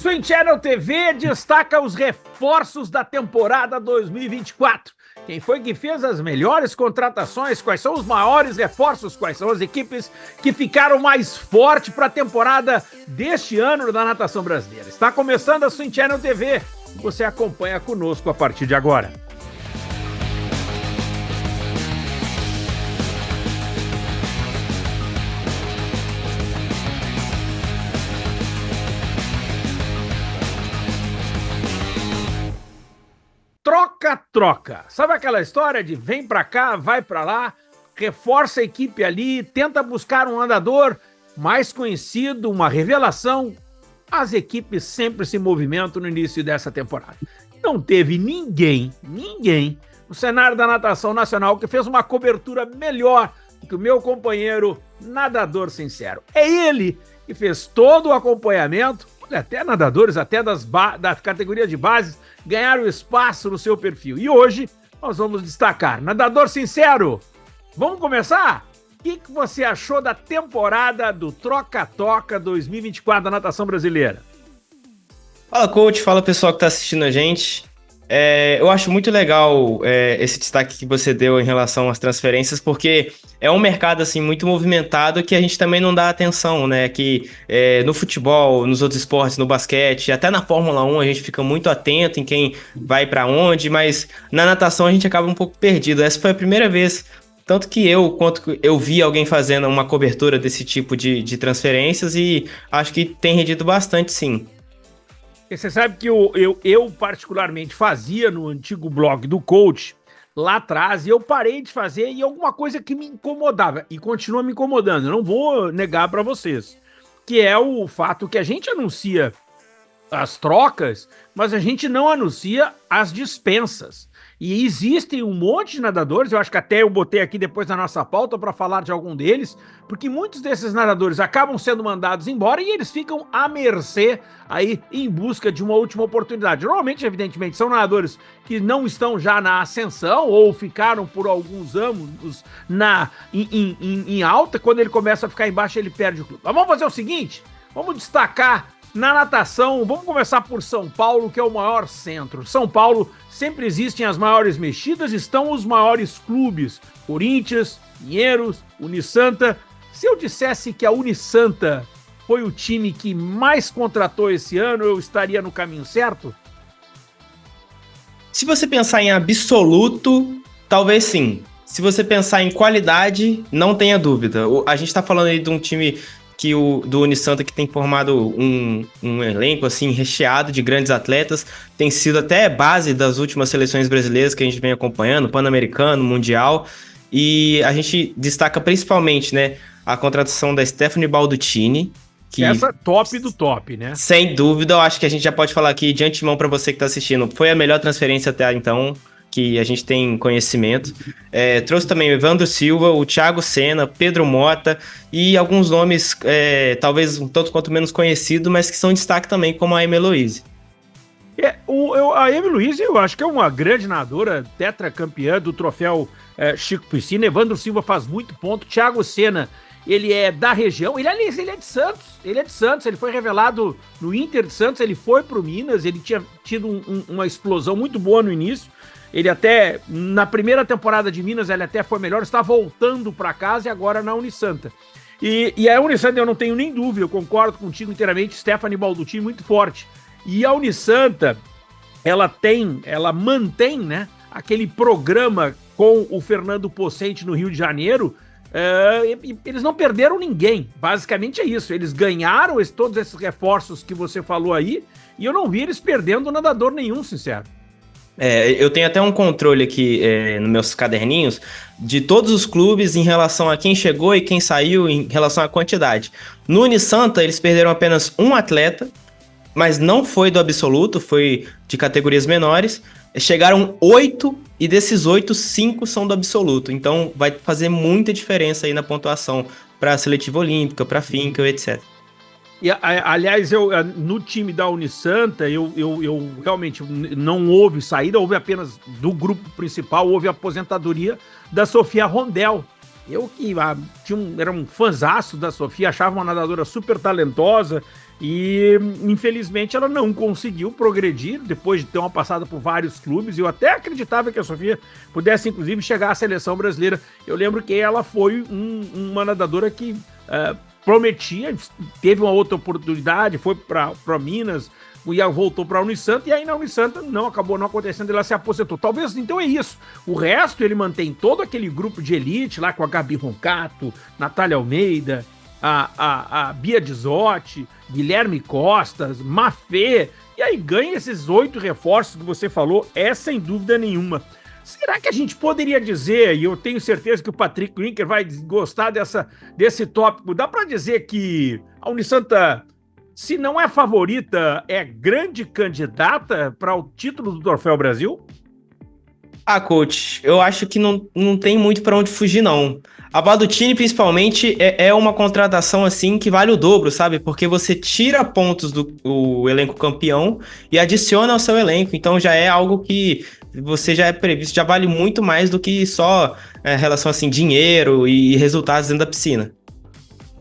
Swing Channel TV destaca os reforços da temporada 2024. Quem foi que fez as melhores contratações? Quais são os maiores reforços? Quais são as equipes que ficaram mais fortes para a temporada deste ano da natação brasileira? Está começando a Swing Channel TV. Você acompanha conosco a partir de agora. Troca-troca. Sabe aquela história de vem pra cá, vai pra lá, reforça a equipe ali, tenta buscar um andador mais conhecido, uma revelação? As equipes sempre se movimentam no início dessa temporada. Não teve ninguém no cenário da natação nacional que fez uma cobertura melhor do que o meu companheiro nadador sincero. É ele que fez todo o acompanhamento, até nadadores, até da categoria de bases, ganharam espaço no seu perfil. E hoje nós vamos destacar. Nadador sincero, vamos começar? O que você achou da temporada do Troca-Troca 2024 da natação brasileira? Fala, coach. Fala, pessoal que está assistindo a gente. Eu acho muito legal esse destaque que você deu em relação às transferências, porque é um mercado assim, muito movimentado que a gente também não dá atenção, né? Que no futebol, nos outros esportes, no basquete, até na Fórmula 1 a gente fica muito atento em quem vai para onde, mas na natação a gente acaba um pouco perdido. Essa foi a primeira vez, tanto que quanto eu vi alguém fazendo uma cobertura desse tipo de transferências, e acho que tem rendido bastante, sim. Você sabe que eu particularmente fazia no antigo blog do coach, lá atrás, e eu parei de fazer, e alguma coisa que me incomodava, e continua me incomodando, eu não vou negar para vocês, que é o fato que a gente anuncia as trocas, mas a gente não anuncia as dispensas. E existem um monte de nadadores, eu acho que até eu botei aqui depois na nossa pauta para falar de algum deles, porque muitos desses nadadores acabam sendo mandados embora e eles ficam à mercê aí em busca de uma última oportunidade. Normalmente, evidentemente, são nadadores que não estão já na ascensão ou ficaram por alguns anos em alta. Quando ele começa a ficar embaixo, ele perde o clube. Mas vamos fazer o seguinte, vamos destacar na natação, vamos começar por São Paulo, que é o maior centro. São Paulo sempre existem as maiores mexidas, estão os maiores clubes, Corinthians, Pinheiros, Unisanta. Se eu dissesse que a Unisanta foi o time que mais contratou esse ano, eu estaria no caminho certo? Se você pensar em absoluto, talvez sim. Se você pensar em qualidade, não tenha dúvida. A gente está falando aí de um time do Unisanta, que tem formado um elenco assim, recheado de grandes atletas, tem sido até base das últimas seleções brasileiras que a gente vem acompanhando, Pan-Americano, Mundial, e a gente destaca principalmente, né, a contratação da Stephanie Balducini, que essa top do top, né? Sem dúvida, eu acho que a gente já pode falar aqui de antemão para você que está assistindo, foi a melhor transferência até então, que a gente tem conhecimento. Trouxe também o Evandro Silva, o Thiago Senna, Pedro Mota e alguns nomes, talvez um tanto quanto menos conhecidos, mas que são destaque também, como a Amy Heloise. A Amy Heloise, eu acho que é uma grande nadadora, tetracampeã do troféu Chico Piscina. Evandro Silva faz muito ponto. Thiago Senna, ele é da região, ele é de Santos, ele foi revelado no Inter de Santos, ele foi pro Minas, ele tinha tido uma explosão muito boa no início. Ele até, na primeira temporada de Minas, ele até foi melhor, está voltando para casa e agora na Unisanta. E a Unisanta, eu não tenho nem dúvida, eu concordo contigo inteiramente, Stephanie Balducci muito forte. E a Unisanta, ela mantém, né, aquele programa com o Fernando Pocente no Rio de Janeiro. Eles não perderam ninguém, basicamente é isso. Eles ganharam todos esses reforços que você falou aí, e eu não vi eles perdendo nadador nenhum, sincero. Eu tenho até um controle aqui nos meus caderninhos de todos os clubes em relação a quem chegou e quem saiu em relação à quantidade. No Unisanta, eles perderam apenas um atleta, mas não foi do absoluto, foi de categorias menores. Chegaram 8 e desses 8, 5 são do absoluto. Então vai fazer muita diferença aí na pontuação para a seletiva olímpica, para a Finkel, etc. E, aliás, no time da Unisanta, eu realmente não houve saída, houve apenas do grupo principal, houve a aposentadoria da Sofia Rondel. Eu que era um fãzaço da Sofia, achava uma nadadora super talentosa, E, infelizmente, ela não conseguiu progredir depois de ter uma passada por vários clubes. Eu até acreditava que a Sofia pudesse, inclusive, chegar à seleção brasileira. Eu lembro que ela foi uma nadadora que prometia, teve uma outra oportunidade, foi para Minas, e voltou para a Unisanta, e aí na Unisanta acabou não acontecendo, ela se aposentou. Talvez, então é isso. O resto ele mantém todo aquele grupo de elite lá com a Gabi Roncato, Natália Almeida, a Bia Dizotti, Guilherme Costas, Mafê, e aí ganha esses 8 reforços que você falou, sem dúvida nenhuma. Será que a gente poderia dizer, e eu tenho certeza que o Patrick Winker vai gostar desse tópico, dá para dizer que a Unisanta, se não é favorita, é grande candidata para o título do Troféu Brasil? Coach, eu acho que não tem muito para onde fugir, não. A Balducini, principalmente, é uma contratação assim que vale o dobro, sabe? Porque você tira pontos do elenco campeão e adiciona ao seu elenco. Então já é algo que você já é previsto, já vale muito mais do que só relação assim, dinheiro e resultados dentro da piscina.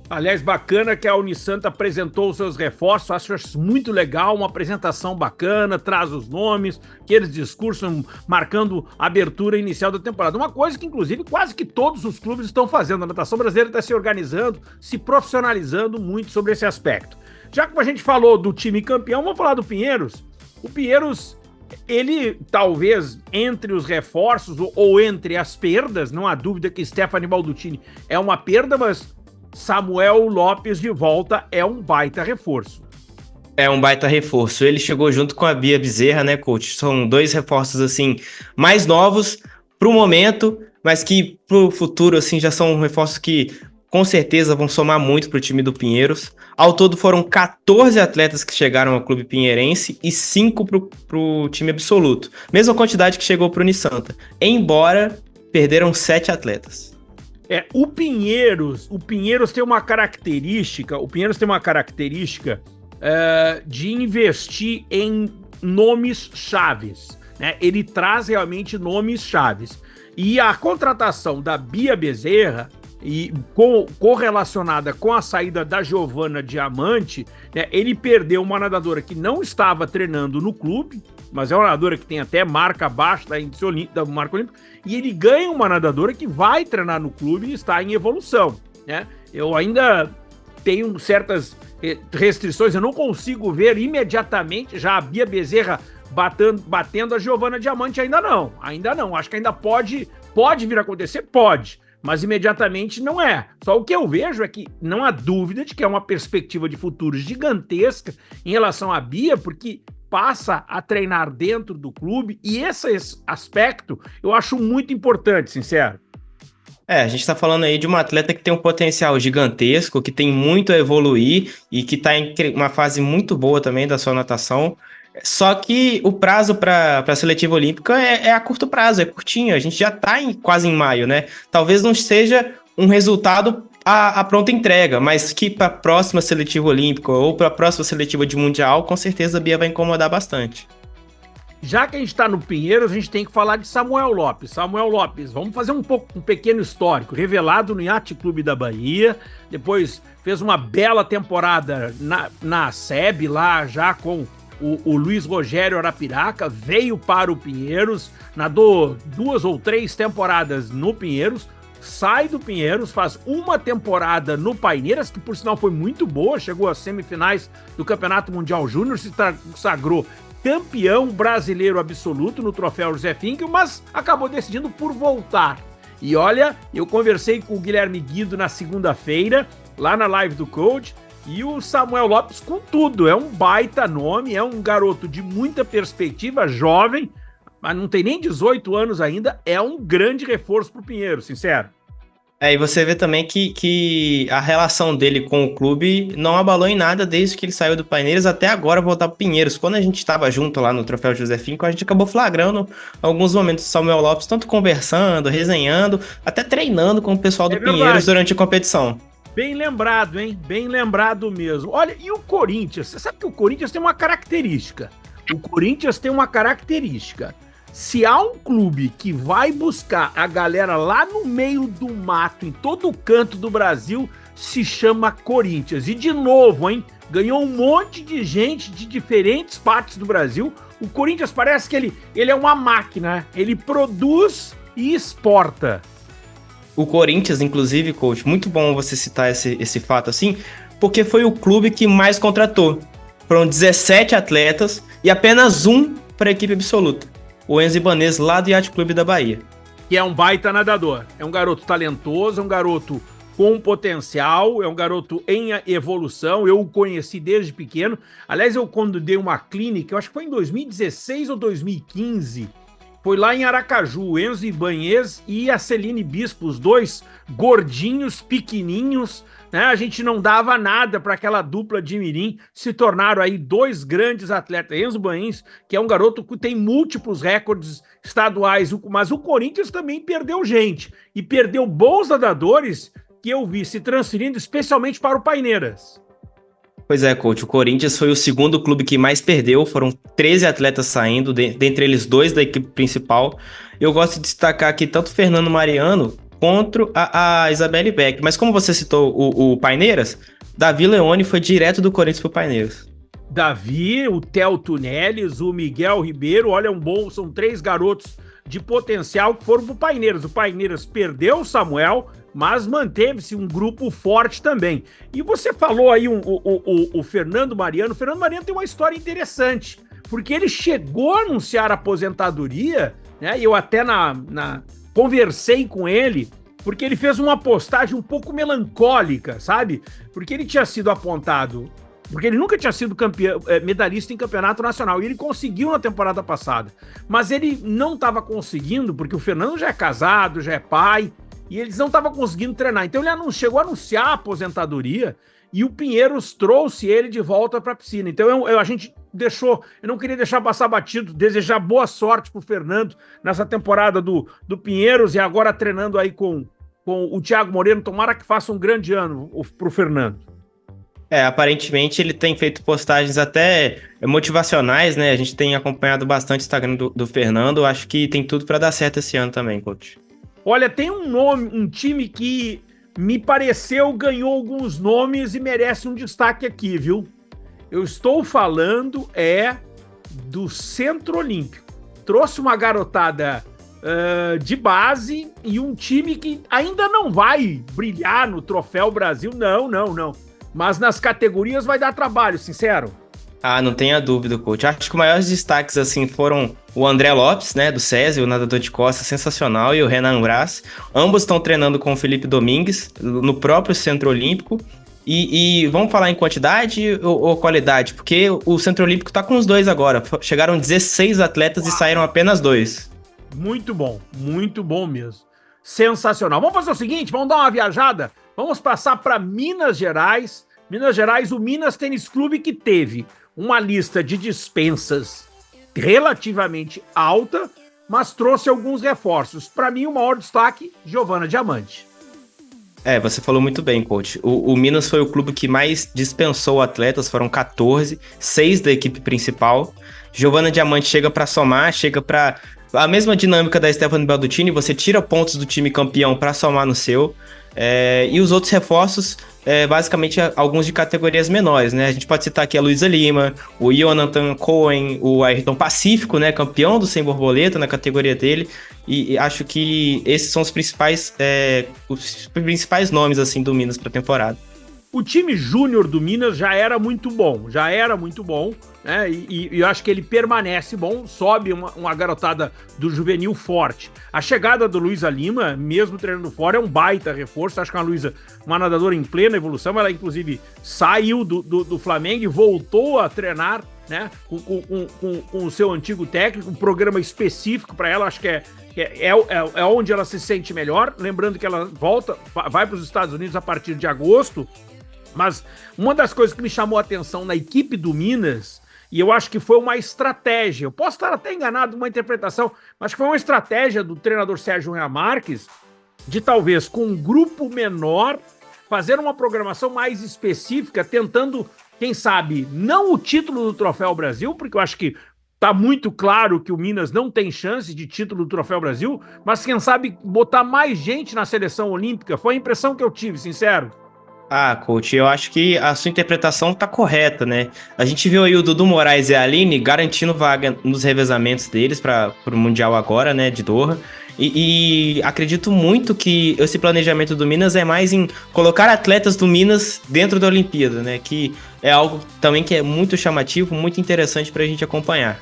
Aliás, bacana que a Unisanta apresentou os seus reforços, acho isso muito legal, uma apresentação bacana, traz os nomes, aqueles discursos marcando a abertura inicial da temporada. Uma coisa que, inclusive, quase que todos os clubes estão fazendo. A natação brasileira está se organizando, se profissionalizando muito sobre esse aspecto. Já que a gente falou do time campeão, vamos falar do Pinheiros. O Pinheiros, ele talvez entre os reforços ou entre as perdas, não há dúvida que Stephanie Balducini é uma perda, mas Samuel Lopes de volta é um baita reforço. É um baita reforço. Ele chegou junto com a Bia Bezerra, né, coach? São 2 reforços, assim, mais novos pro momento, mas que pro futuro, assim, já são reforços que com certeza vão somar muito pro time do Pinheiros. Ao todo foram 14 atletas que chegaram ao clube pinheirense e 5 pro time absoluto. Mesma quantidade que chegou pro Unisanta. Embora perderam 7 atletas. O Pinheiros tem uma característica, de investir em nomes chaves, né? Ele traz realmente nomes chaves. E a contratação da Bia Bezerra, e correlacionada com a saída da Giovana Diamante, né, ele perdeu uma nadadora que não estava treinando no clube, mas é uma nadadora que tem até marca abaixo da marca olímpica, e ele ganha uma nadadora que vai treinar no clube e está em evolução, né? Eu ainda tenho certas restrições, eu não consigo ver imediatamente já a Bia Bezerra batendo a Giovana Diamante, ainda não, acho que ainda pode vir a acontecer, pode, mas imediatamente não é. Só o que eu vejo é que não há dúvida de que é uma perspectiva de futuro gigantesca em relação à Bia, porque passa a treinar dentro do clube, e esse aspecto eu acho muito importante, sincero. A gente tá falando aí de uma atleta que tem um potencial gigantesco, que tem muito a evoluir e que tá em uma fase muito boa também da sua natação. Só que o prazo para a seletiva olímpica é a curto prazo, é curtinho. A gente já tá quase em maio, né? Talvez não seja um resultado a pronta entrega, mas que para a próxima seletiva olímpica ou para a próxima seletiva de mundial, com certeza a Bia vai incomodar bastante. Já que a gente está no Pinheiros, a gente tem que falar de Samuel Lopes. Samuel Lopes, vamos fazer um pequeno histórico. Revelado no Yacht Clube da Bahia, depois fez uma bela temporada na SEB, lá já com o Luiz Rogério Arapiraca, veio para o Pinheiros, nadou 2 ou 3 temporadas no Pinheiros, sai do Pinheiros, faz uma temporada no Paineiras, que por sinal foi muito boa, chegou às semifinais do Campeonato Mundial Júnior, se sagrou campeão brasileiro absoluto no Troféu José Finkel, mas acabou decidindo por voltar. E olha, eu conversei com o Guilherme Guido na segunda-feira, lá na live do Coach, e o Samuel Lopes com tudo, é um baita nome, é um garoto de muita perspectiva, jovem, mas não tem nem 18 anos ainda, é um grande reforço pro Pinheiro, sincero. E você vê também que a relação dele com o clube não abalou em nada desde que ele saiu do Paineiras até agora voltar pro Pinheiros. Quando a gente estava junto lá no Troféu José Finkel, a gente acabou flagrando alguns momentos do Samuel Lopes, tanto conversando, resenhando, até treinando com o pessoal do Pinheiros durante a competição. Bem lembrado, hein? Bem lembrado mesmo. Olha, e o Corinthians? Você sabe que o Corinthians tem uma característica. Se há um clube que vai buscar a galera lá no meio do mato, em todo canto do Brasil, se chama Corinthians. E de novo, hein? Ganhou um monte de gente de diferentes partes do Brasil. O Corinthians parece que ele é uma máquina, ele produz e exporta. O Corinthians, inclusive, coach, muito bom você citar esse fato assim, porque foi o clube que mais contratou. Foram 17 atletas e apenas um para a equipe absoluta. O Enzo Ibanez, lá do Yacht Clube da Bahia. Que é um baita nadador. É um garoto talentoso, é um garoto com potencial, é um garoto em evolução. Eu o conheci desde pequeno. Aliás, eu quando dei uma clínica, eu acho que foi em 2016 ou 2015, foi lá em Aracaju, o Enzo Ibanez e a Celine Bispo, os dois gordinhos, pequenininhos, né? A gente não dava nada para aquela dupla de mirim, se tornaram aí dois grandes atletas. Enzo Ibanez, que é um garoto que tem múltiplos recordes estaduais, mas o Corinthians também perdeu gente, e perdeu bons nadadores que eu vi se transferindo especialmente para o Paineiras. Pois é, coach, o Corinthians foi o segundo clube que mais perdeu, foram 13 atletas saindo, dentre eles 2 da equipe principal. Eu gosto de destacar aqui tanto o Fernando Mariano contra a Isabelle Beck, mas como você citou o Paineiras, Davi Leone foi direto do Corinthians pro Paineiras. Davi, o Theo Tuneles, o Miguel Ribeiro, olha, são 3 garotos de potencial que foram pro Paineiras. O Paineiras perdeu o Samuel, mas manteve-se um grupo forte também. E você falou aí o Fernando Mariano. O Fernando Mariano tem uma história interessante, porque ele chegou a anunciar a aposentadoria, né? E eu até conversei com ele, porque ele fez uma postagem um pouco melancólica, sabe? Porque ele tinha sido apontado, porque ele nunca tinha sido medalhista em campeonato nacional, e ele conseguiu na temporada passada. Mas ele não estava conseguindo, porque o Fernando já é casado, já é pai, e eles não estavam conseguindo treinar. Então ele chegou a anunciar a aposentadoria, e o Pinheiros trouxe ele de volta para a piscina. Então a gente deixou, eu não queria deixar passar batido, desejar boa sorte pro Fernando nessa temporada do Pinheiros, e agora treinando aí com o Thiago Moreno. Tomara que faça um grande ano pro Fernando. Aparentemente ele tem feito postagens até motivacionais, né? A gente tem acompanhado bastante o Instagram do Fernando. Acho que tem tudo para dar certo esse ano também, coach. Olha, tem um time que me pareceu ganhou alguns nomes e merece um destaque aqui, viu? Eu estou falando do Centro Olímpico. Trouxe uma garotada de base e um time que ainda não vai brilhar no Troféu Brasil, não. Mas nas categorias vai dar trabalho, sincero. Não tenha dúvida, coach. Acho que os maiores destaques, assim, foram o André Lopes, né, do SESI, o nadador de costa, sensacional, e o Renan Braz. Ambos estão treinando com o Felipe Domingues, no próprio Centro Olímpico. E vamos falar em quantidade ou qualidade? Porque o Centro Olímpico tá com os 2 agora. Chegaram 16 atletas e saíram apenas 2. Muito bom mesmo. Sensacional. Vamos fazer o seguinte, vamos dar uma viajada? Vamos passar para Minas Gerais. Minas Gerais, o Minas Tênis Clube, que teve uma lista de dispensas relativamente alta, mas trouxe alguns reforços. Para mim, o maior destaque, Giovana Diamante. Você falou muito bem, coach. O Minas foi o clube que mais dispensou atletas, foram 14, 6 da equipe principal. Giovana Diamante chega para somar, chega para a mesma dinâmica da Stephanie Baldutini, você tira pontos do time campeão para somar no seu. E os outros reforços, basicamente alguns de categorias menores, né? A gente pode citar aqui a Luísa Lima, o Jonathan Cohen, o Ayrton Pacífico, né? Campeão do Sem Borboleta na categoria dele. E acho que esses são os principais nomes assim do Minas para a temporada. O time júnior do Minas já era muito bom, né? E eu acho que ele permanece bom, sobe uma garotada do juvenil forte. A chegada do Luísa Lima, mesmo treinando fora, é um baita reforço. Acho que a Luísa, uma nadadora em plena evolução, ela inclusive saiu do Flamengo e voltou a treinar, né? Com o seu antigo técnico, um programa específico para ela. Acho que é onde ela se sente melhor. Lembrando que ela vai para os Estados Unidos a partir de agosto. Mas uma das coisas que me chamou a atenção na equipe do Minas, e eu acho que foi uma estratégia, eu posso estar até enganado numa interpretação, mas que foi uma estratégia do treinador Sérgio Rea Marques, de talvez com um grupo menor, fazer uma programação mais específica, tentando, quem sabe, não o título do Troféu Brasil, porque eu acho que tá muito claro que o Minas não tem chance de título do Troféu Brasil, mas quem sabe botar mais gente na seleção olímpica, foi a impressão que eu tive, sincero. Ah, coach, eu acho que a sua interpretação tá correta, né? A gente viu aí o Dudu Moraes e a Aline garantindo vaga nos revezamentos deles para o Mundial agora, né, de Doha. E acredito muito que esse planejamento do Minas é mais em colocar atletas do Minas dentro da Olimpíada, né? Que é algo também que é muito chamativo, muito interessante para a gente acompanhar.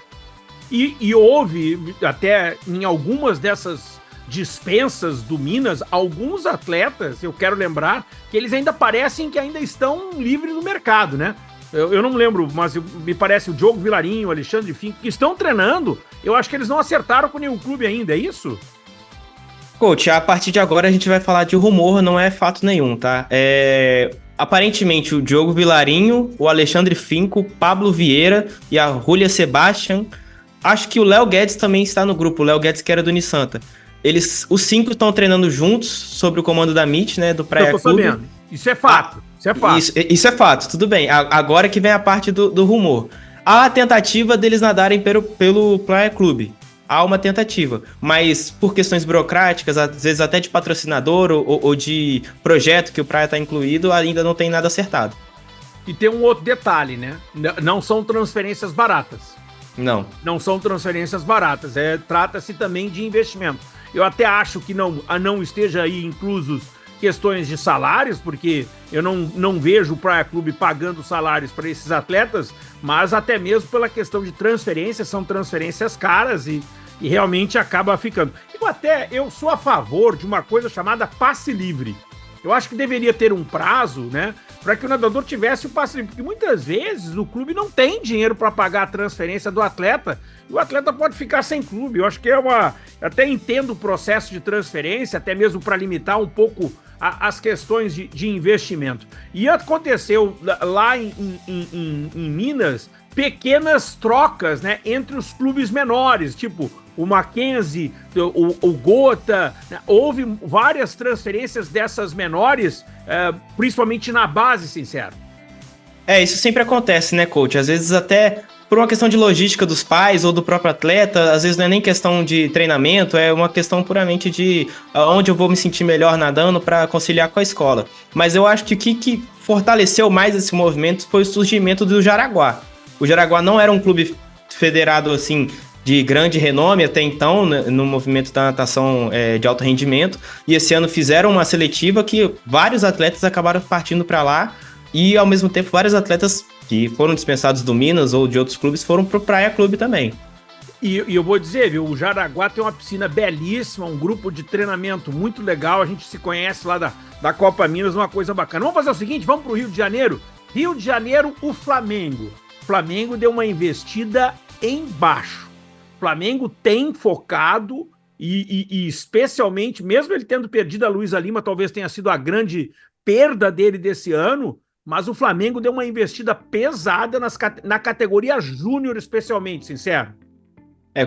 E houve, até em algumas dessas dispensas do Minas, alguns atletas, eu quero lembrar, que eles ainda parecem que ainda estão livres no mercado, né? Eu não me lembro, mas me parece o Diogo Vilarinho, o Alexandre Finco, que estão treinando, eu acho que eles não acertaram com nenhum clube ainda, é isso? Coach, a partir de agora a gente vai falar de rumor, não é fato nenhum, tá? Aparentemente o Diogo Vilarinho, o Alexandre Finco, Pablo Vieira e a Júlia Sebastian. Acho que o Léo Guedes também está no grupo, o Léo Guedes que era do Unisanta. Os 5 estão treinando juntos, sob o comando da MIT, né, do Praia Clube. Eu tô sabendo, isso é fato, isso é fato. Isso é fato, tudo bem. Agora que vem a parte do rumor. Há a tentativa deles nadarem pelo Praia Clube. Há uma tentativa, mas por questões burocráticas, às vezes até de patrocinador ou de projeto que o Praia está incluído, ainda não tem nada acertado. E tem um outro detalhe, né? Não são transferências baratas. Não são transferências baratas, trata-se também de investimento. Eu até acho que não esteja aí inclusos questões de salários, porque eu não vejo o Praia Clube pagando salários para esses atletas, mas até mesmo pela questão de transferências, são transferências caras e realmente acaba ficando. Eu sou a favor de uma coisa chamada passe livre. Eu acho que deveria ter um prazo, né, para que o nadador tivesse o passe livre, porque muitas vezes o clube não tem dinheiro para pagar a transferência do atleta e o atleta pode ficar sem clube. Eu acho que até entendo o processo de transferência, até mesmo para limitar um pouco as questões de investimento. E aconteceu lá em Minas pequenas trocas, né, entre os clubes menores, tipo o Mackenzie, o Gota, né? Houve várias transferências dessas menores, principalmente na base, sincero. Isso sempre acontece, né, coach? Às vezes até por uma questão de logística dos pais ou do próprio atleta, às vezes não é nem questão de treinamento, é uma questão puramente de onde eu vou me sentir melhor nadando para conciliar com a escola. Mas eu acho que o que fortaleceu mais esse movimento foi o surgimento do Jaraguá. O Jaraguá não era um clube federado assim de grande renome até então, né, no movimento da natação de alto rendimento, e esse ano fizeram uma seletiva que vários atletas acabaram partindo para lá, e ao mesmo tempo vários atletas que foram dispensados do Minas ou de outros clubes foram pro Praia Clube também. E eu vou dizer, viu, o Jaraguá tem uma piscina belíssima, um grupo de treinamento muito legal, a gente se conhece lá da Copa Minas, uma coisa bacana. Vamos fazer o seguinte, vamos pro Rio de Janeiro? Rio de Janeiro, o Flamengo. O Flamengo deu uma investida embaixo. O Flamengo tem focado e especialmente, mesmo ele tendo perdido a Luísa Lima, talvez tenha sido a grande perda dele desse ano, mas o Flamengo deu uma investida pesada na categoria júnior, especialmente, sincero.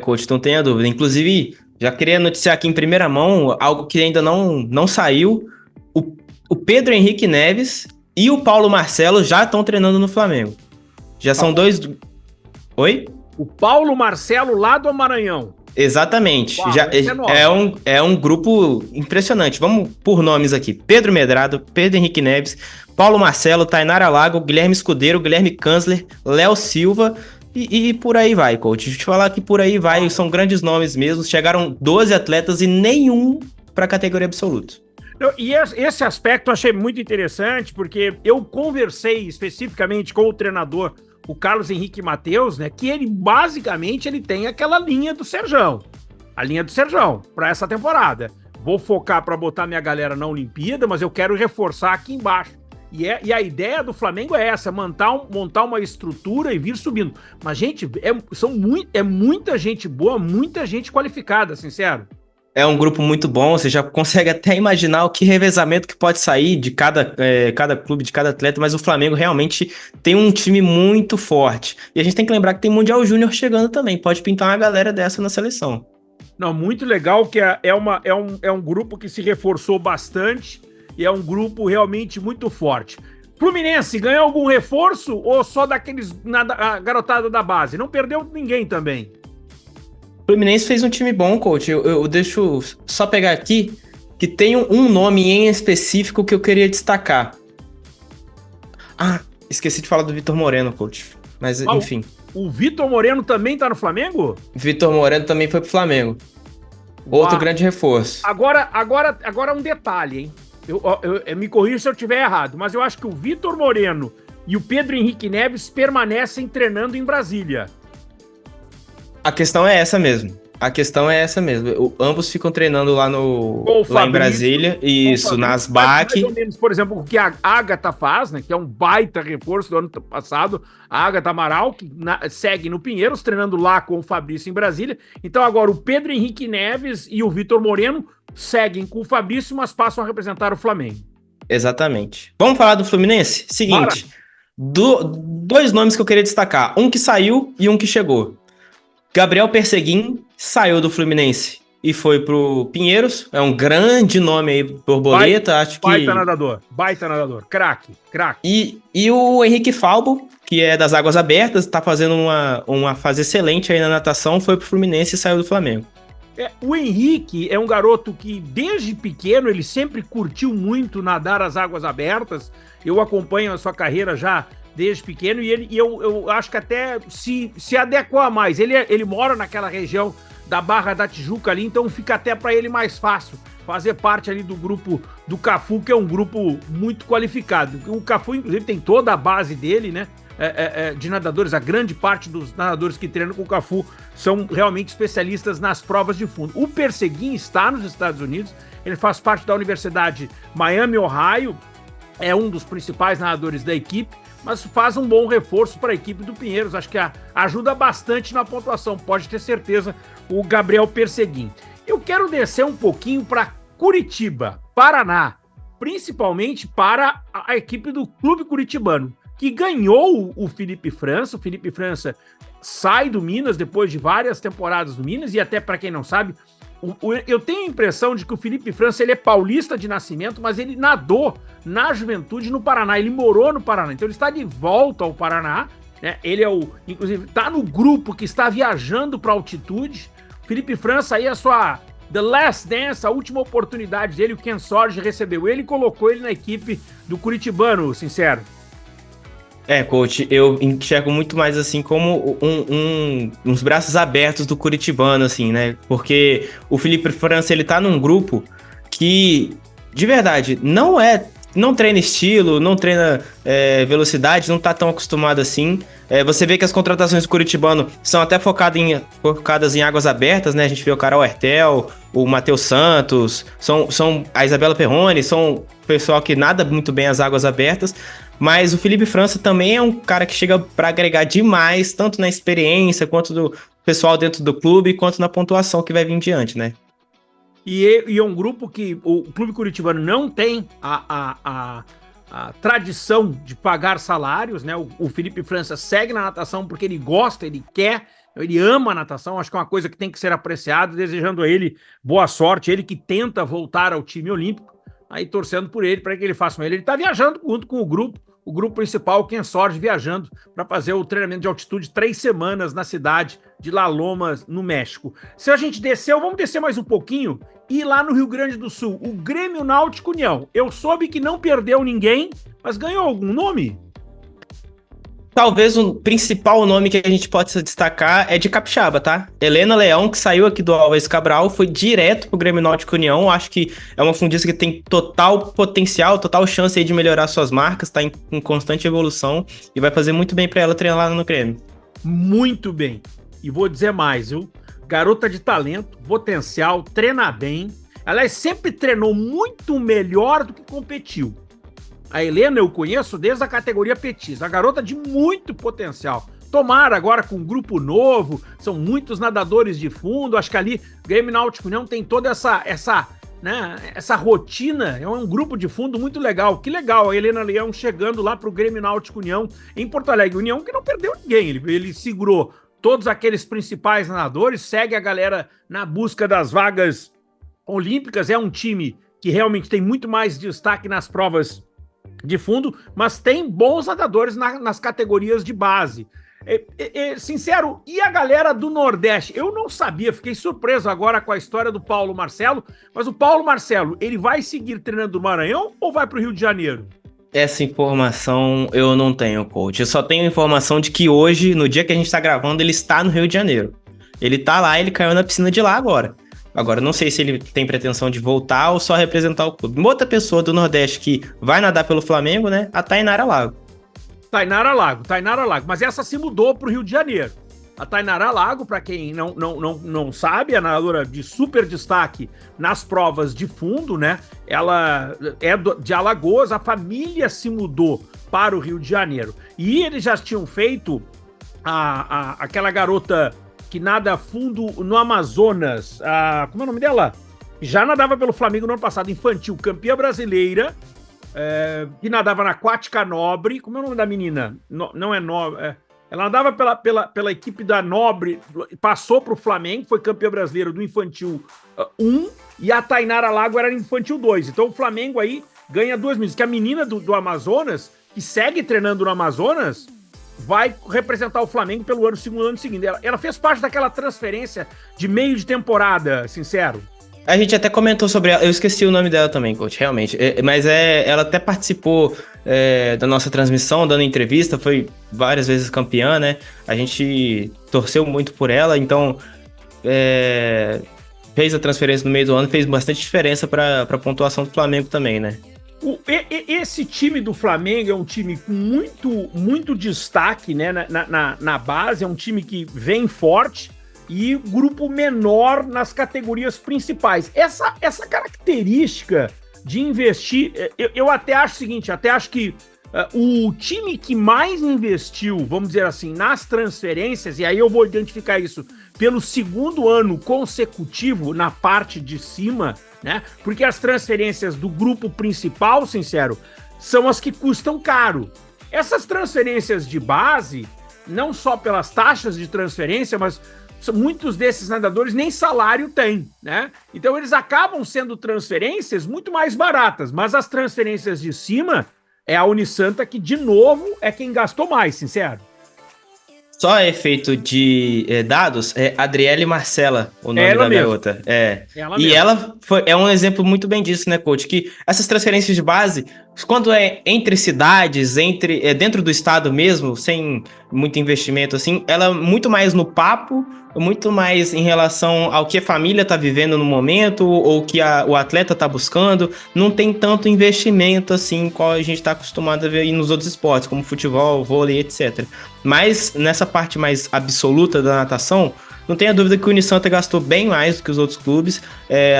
Coach, não tenha dúvida. Inclusive, já queria noticiar aqui em primeira mão algo que ainda não saiu. O Pedro Henrique Neves e o Paulo Marcelo já estão treinando no Flamengo. Já são dois... Oi? O Paulo Marcelo lá do Maranhão. Exatamente. Uau, já é um grupo impressionante. Vamos por nomes aqui. Pedro Medrado, Pedro Henrique Neves, Paulo Marcelo, Tainara Lago, Guilherme Escudeiro, Guilherme Kanzler, Léo Silva e por aí vai, coach. Deixa eu te falar que por aí vai, são grandes nomes mesmo. Chegaram 12 atletas e nenhum para a categoria absoluta. E esse aspecto eu achei muito interessante, porque eu conversei especificamente com o treinador, o Carlos Henrique Mateus, né, que ele basicamente tem aquela linha do Serjão, a linha do Serjão para essa temporada. Vou focar para botar minha galera na Olimpíada, mas eu quero reforçar aqui embaixo. E a ideia do Flamengo é essa, montar uma estrutura e vir subindo. Mas, gente, é muita gente boa, muita gente qualificada, sincero. É um grupo muito bom, você já consegue até imaginar o que revezamento que pode sair de cada clube, de cada atleta, mas o Flamengo realmente tem um time muito forte. E a gente tem que lembrar que tem Mundial Júnior chegando também, pode pintar uma galera dessa na seleção. Não, muito legal, que é um grupo que se reforçou bastante e é um grupo realmente muito forte. Fluminense, ganhou algum reforço ou só daqueles a garotada da base? Não perdeu ninguém também. O Fluminense fez um time bom, coach. Eu deixo só pegar aqui que tem um nome em específico que eu queria destacar. Ah, esqueci de falar do Vitor Moreno, coach. Mas, enfim. O Vitor Moreno também tá no Flamengo? Vitor Moreno também foi pro Flamengo. Outro grande reforço. Agora um detalhe, hein? Eu me corrija se eu estiver errado, mas eu acho que o Vitor Moreno e o Pedro Henrique Neves permanecem treinando em Brasília. A questão é essa mesmo. Ambos ficam treinando lá em Brasília. Isso, nas BAC. Mais ou menos, por exemplo, o que a Agatha faz, né? Que é um baita reforço do ano passado. A Agatha Amaral, que segue no Pinheiros, treinando lá com o Fabrício em Brasília. Então agora o Pedro Henrique Neves e o Vitor Moreno seguem com o Fabrício, mas passam a representar o Flamengo. Exatamente. Vamos falar do Fluminense? Seguinte, dois nomes que eu queria destacar. Um que saiu e um que chegou. Gabriel Perseguin saiu do Fluminense e foi pro Pinheiros. É um grande nome aí, borboleta. Acho que... Baita nadador. Craque. E o Henrique Falbo, que é das Águas Abertas, tá fazendo uma fase excelente aí na natação, foi pro Fluminense e saiu do Flamengo. O Henrique é um garoto que, desde pequeno, ele sempre curtiu muito nadar as águas abertas. Eu acompanho a sua carreira já desde pequeno e eu acho que até se adequou a mais. Ele mora naquela região da Barra da Tijuca ali, então fica até para ele mais fácil fazer parte ali do grupo do Cafu, que é um grupo muito qualificado. O Cafu, inclusive, tem toda a base dele, né? De nadadores, a grande parte dos nadadores que treinam com o Cafu são realmente especialistas nas provas de fundo. O Perseguin está nos Estados Unidos, ele faz parte da Universidade Miami, Ohio, é um dos principais nadadores da equipe, mas faz um bom reforço para a equipe do Pinheiros, acho que ajuda bastante na pontuação, pode ter certeza, o Gabriel Perseguin. Eu quero descer um pouquinho para Curitiba, Paraná, principalmente para a equipe do Clube Curitibano, que ganhou o Felipe França. O Felipe França sai do Minas depois de várias temporadas do Minas, e até para quem não sabe, eu tenho a impressão de que o Felipe França ele é paulista de nascimento, mas ele nadou na juventude no Paraná, ele morou no Paraná, então ele está de volta ao Paraná, né? Ele inclusive, está no grupo que está viajando para altitude. Felipe França aí, a sua The Last Dance, a última oportunidade dele, o Ken Sorge recebeu ele e colocou ele na equipe do Curitibano, sincero. Coach, eu enxergo muito mais assim como uns braços abertos do Curitibano, assim, né? Porque o Felipe França, ele tá num grupo que, de verdade, não treina estilo, não treina velocidade, não tá tão acostumado assim. Você vê que as contratações do Curitibano são até focadas em águas abertas, né? A gente vê o Carol Hertel, o Matheus Santos, são a Isabela Perrone, são pessoal que nada muito bem as águas abertas. Mas o Felipe França também é um cara que chega para agregar demais, tanto na experiência, quanto do pessoal dentro do clube, quanto na pontuação que vai vir diante, né? E é um grupo que o Clube Curitibano não tem a tradição de pagar salários, né? O Felipe França segue na natação porque ele gosta, ele quer, ele ama a natação, acho que é uma coisa que tem que ser apreciada, desejando a ele boa sorte, ele que tenta voltar ao time olímpico, aí torcendo por ele, para que ele faça com ele. Ele tá viajando junto com o grupo principal, o Ken Sorge, viajando para fazer o treinamento de altitude 3 semanas na cidade de La Loma, no México. Se a gente desceu, vamos descer mais um pouquinho e ir lá no Rio Grande do Sul, o Grêmio Náutico União. Eu soube que não perdeu ninguém, mas ganhou algum nome? Talvez o principal nome que a gente pode destacar é de Capixaba, tá? Helena Leão, que saiu aqui do Alves Cabral, foi direto pro Grêmio Náutico União. Acho que é uma fundista que tem total potencial, total chance aí de melhorar suas marcas, tá em constante evolução e vai fazer muito bem para ela treinar lá no Grêmio. Muito bem. E vou dizer mais, viu? Garota de talento, potencial, treina bem. Ela sempre treinou muito melhor do que competiu. A Helena eu conheço desde a categoria Petis, a garota de muito potencial. Tomara agora com um grupo novo, são muitos nadadores de fundo, acho que ali Grêmio Náutico União tem toda essa rotina, é um grupo de fundo muito legal. Que legal a Helena Leão chegando lá para o Grêmio Náutico União em Porto Alegre. União que não perdeu ninguém, ele segurou todos aqueles principais nadadores, segue a galera na busca das vagas olímpicas, é um time que realmente tem muito mais destaque nas provas de fundo, mas tem bons nadadores nas categorias de base. Sincero, e a galera do Nordeste? Eu não sabia, fiquei surpreso agora com a história do Paulo Marcelo, mas o Paulo Marcelo, ele vai seguir treinando no Maranhão ou vai para o Rio de Janeiro? Essa informação eu não tenho, coach. Eu só tenho informação de que hoje, no dia que a gente tá gravando, ele está no Rio de Janeiro. Ele tá lá, ele caiu na piscina de lá agora. Agora, não sei se ele tem pretensão de voltar ou só representar o clube. Uma outra pessoa do Nordeste que vai nadar pelo Flamengo, né? A Tainara Lago. Tainara Lago. Mas essa se mudou para o Rio de Janeiro. A Tainara Lago, para quem não sabe, é nadadora de super destaque nas provas de fundo, né? Ela é de Alagoas, a família se mudou para o Rio de Janeiro. E eles já tinham feito aquela garota que nada fundo no Amazonas, como é o nome dela? Já nadava pelo Flamengo no ano passado, infantil, campeã brasileira, que nadava na Aquática Nobre. Como é o nome da menina? Não é Nobre. Ela nadava pela equipe da Nobre, passou para o Flamengo, foi campeã brasileira do Infantil 1, e a Tainara Lago era Infantil 2. Então o Flamengo aí ganha 2 meses. Que a menina do Amazonas, que segue treinando no Amazonas, vai representar o Flamengo pelo segundo ano seguinte. Ela fez parte daquela transferência de meio de temporada, Sincero. A gente até comentou sobre ela, eu esqueci o nome dela também, coach, realmente. Mas ela até participou da nossa transmissão, dando entrevista, foi várias vezes campeã, né? A gente torceu muito por ela, então fez a transferência no meio do ano, fez bastante diferença para a pontuação do Flamengo também, né? Esse time do Flamengo é um time com muito destaque, né, na base, é um time que vem forte, e grupo menor nas categorias principais. Essa característica de investir, eu até acho o seguinte, acho que o time que mais investiu, vamos dizer assim, nas transferências, e aí eu vou identificar isso pelo segundo ano consecutivo na parte de cima, né? Porque as transferências do grupo principal, Sincero, são as que custam caro. Essas transferências de base, não só pelas taxas de transferência, mas muitos desses nadadores nem salário têm, né? Então eles acabam sendo transferências muito mais baratas, mas as transferências de cima é a Unisanta que, de novo, é quem gastou mais, Sincero. Só a efeito de dados, é Adriele Marcela, o nome da garota. Ela é um exemplo muito bem disso, né, coach? Que essas transferências de base, quando é entre cidades, dentro do estado mesmo, sem muito investimento, assim, ela é muito mais no papo, muito mais em relação ao que a família está vivendo no momento, ou que o atleta está buscando. Não tem tanto investimento, assim, qual a gente está acostumado a ver aí nos outros esportes, como futebol, vôlei, etc. Mas nessa parte mais absoluta da natação, não tenha dúvida que o Unisanta gastou bem mais do que os outros clubes,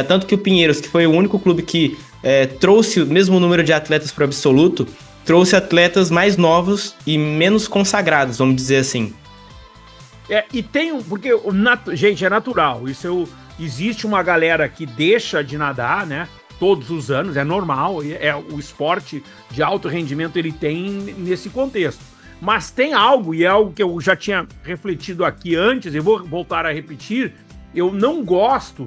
tanto que o Pinheiros, que foi o único clube que trouxe o mesmo número de atletas para o absoluto, trouxe atletas mais novos e menos consagrados, vamos dizer assim. E tem porque, gente, é natural, existe uma galera que deixa de nadar, né, todos os anos, é normal, o esporte de alto rendimento ele tem nesse contexto. Mas tem algo, e é algo que eu já tinha refletido aqui antes, e vou voltar a repetir, eu não gosto,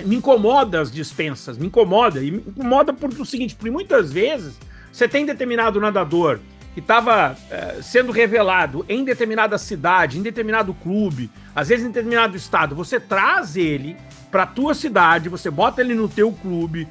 me incomoda as dispensas, e me incomoda por o seguinte, porque muitas vezes você tem determinado nadador que estava sendo revelado em determinada cidade, em determinado clube, às vezes em determinado estado, você traz ele para tua cidade, você bota ele no teu clube,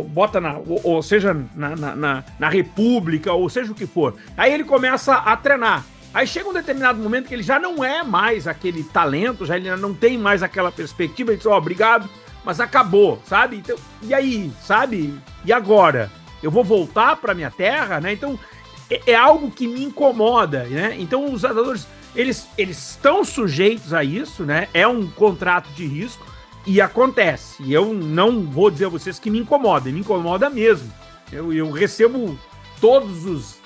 bota ou seja na República, ou seja o que for. Aí ele começa a treinar. Aí chega um determinado momento que ele já não é mais aquele talento, já ele não tem mais aquela perspectiva, ele diz, obrigado, mas acabou, sabe? Então, e aí, sabe? E agora? Eu vou voltar para minha terra, né? Então, é algo que me incomoda, né? Então, os nadadores, eles estão sujeitos a isso, né? É um contrato de risco e acontece. E eu não vou dizer a vocês que me incomoda mesmo. Eu recebo todos os...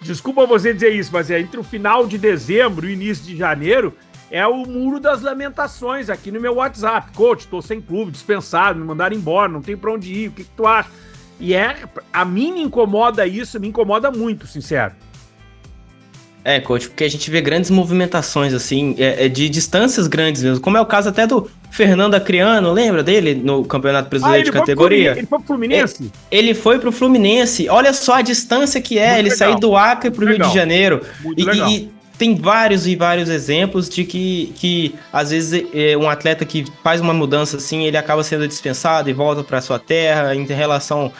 desculpa você dizer isso, mas entre o final de dezembro e o início de janeiro, é o muro das lamentações aqui no meu WhatsApp. Coach, tô sem clube, dispensado, me mandaram embora, não tem pra onde ir, o que tu acha? E a mim me incomoda isso, me incomoda muito, Sincero. É, coach, porque a gente vê grandes movimentações, assim, de distâncias grandes mesmo, como é o caso até do Fernando Acriano, lembra dele no Campeonato Brasileiro de categoria? Ele foi pro Fluminense? Ele foi pro Fluminense, olha só a distância que é, Muito ele legal. sair do Acre pro Rio de Legal. Janeiro. Muito legal. E tem vários e vários exemplos de que às vezes, um atleta que faz uma mudança assim, ele acaba sendo dispensado e volta para sua terra em relação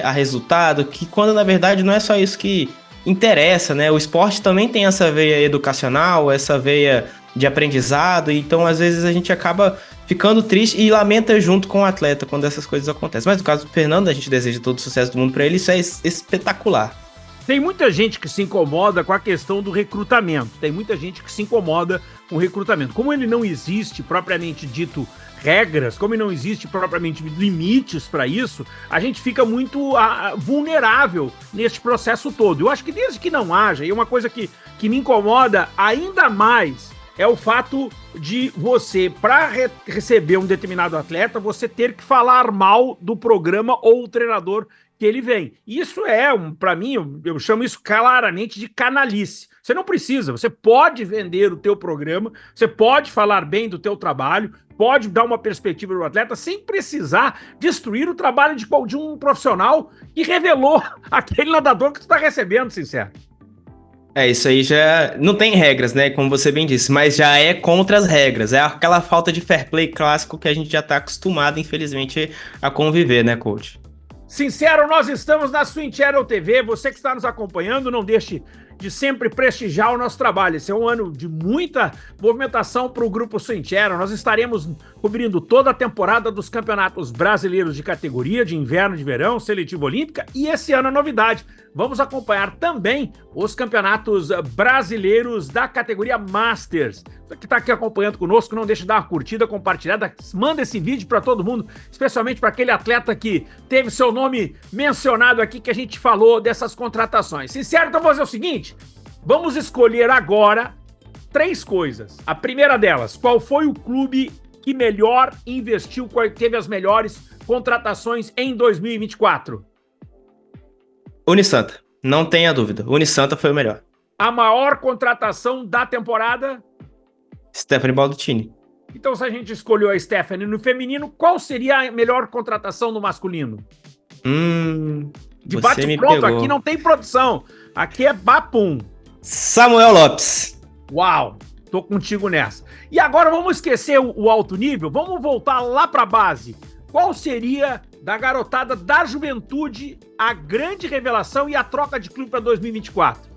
a resultado, que quando na verdade não é só isso que interessa, né? O esporte também tem essa veia educacional, essa veia de aprendizado, então às vezes a gente acaba ficando triste e lamenta junto com o atleta quando essas coisas acontecem. Mas no caso do Fernando, a gente deseja todo o sucesso do mundo para ele, isso é espetacular. Tem muita gente que se incomoda com a questão do recrutamento. Tem muita gente que se incomoda com o recrutamento. Como ele não existe, propriamente dito, regras, como não existe propriamente limites para isso, a gente fica muito vulnerável neste processo todo. Eu acho que desde que não haja, e uma coisa que me incomoda ainda mais é o fato de você, para receber um determinado atleta, você ter que falar mal do programa ou o treinador que ele vem. Isso para mim, eu chamo isso claramente de canalice. Você não precisa, você pode vender o teu programa, você pode falar bem do teu trabalho, pode dar uma perspectiva do atleta sem precisar destruir o trabalho de um profissional que revelou aquele nadador que tu está recebendo, sincero. Isso aí já não tem regras, né? Como você bem disse, mas já é contra as regras. É aquela falta de fair play clássico que a gente já está acostumado, infelizmente, a conviver, né, coach? Sincero, nós estamos na Swing Channel TV. Você que está nos acompanhando, não deixe de sempre prestigiar o nosso trabalho. Esse é um ano de muita movimentação para o Grupo Swing Channel. Nós estaremos cobrindo toda a temporada dos campeonatos brasileiros de categoria, de inverno, de verão, seletiva olímpica, e esse ano a novidade. Vamos acompanhar também os campeonatos brasileiros da categoria Masters. Você que está aqui acompanhando conosco, não deixe de dar uma curtida, compartilhada, manda esse vídeo para todo mundo, especialmente para aquele atleta que teve seu nome mencionado aqui, que a gente falou dessas contratações. Sincero, então vou fazer o seguinte, vamos escolher agora 3 coisas. A primeira delas, qual foi o clube que melhor investiu, qual teve as melhores contratações em 2024? Unisanta, não tenha dúvida. Unisanta foi o melhor. A maior contratação da temporada? Stephanie Baldutini. Então, se a gente escolheu a Stephanie no feminino, qual seria a melhor contratação no masculino? De bate-pronto, aqui não tem produção. Aqui é bapum. Samuel Lopes. Uau, tô contigo nessa. E agora vamos esquecer o alto nível, vamos voltar lá pra base. Qual seria, da garotada da juventude, a grande revelação e a troca de clube para 2024?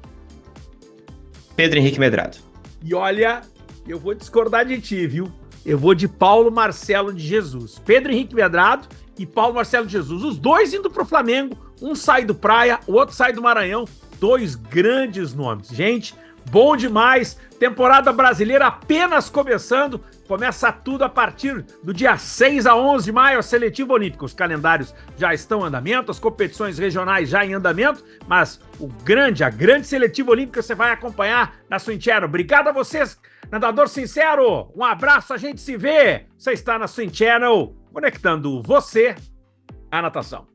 Pedro Henrique Medrado. E olha, eu vou discordar de ti, viu? Eu vou de Paulo Marcelo de Jesus. Pedro Henrique Medrado e Paulo Marcelo de Jesus. Os dois indo pro Flamengo. Um sai do Praia, o outro sai do Maranhão. 2 grandes nomes. Gente, bom demais. Temporada brasileira apenas começando. Começa tudo a partir do dia 6 a 11 de maio, a seletiva olímpica. Os calendários já estão em andamento, as competições regionais já em andamento, mas a grande seletiva olímpica você vai acompanhar na Swing Channel. Obrigado a vocês, nadador sincero. Um abraço, a gente se vê. Você está na Swing Channel, conectando você à natação.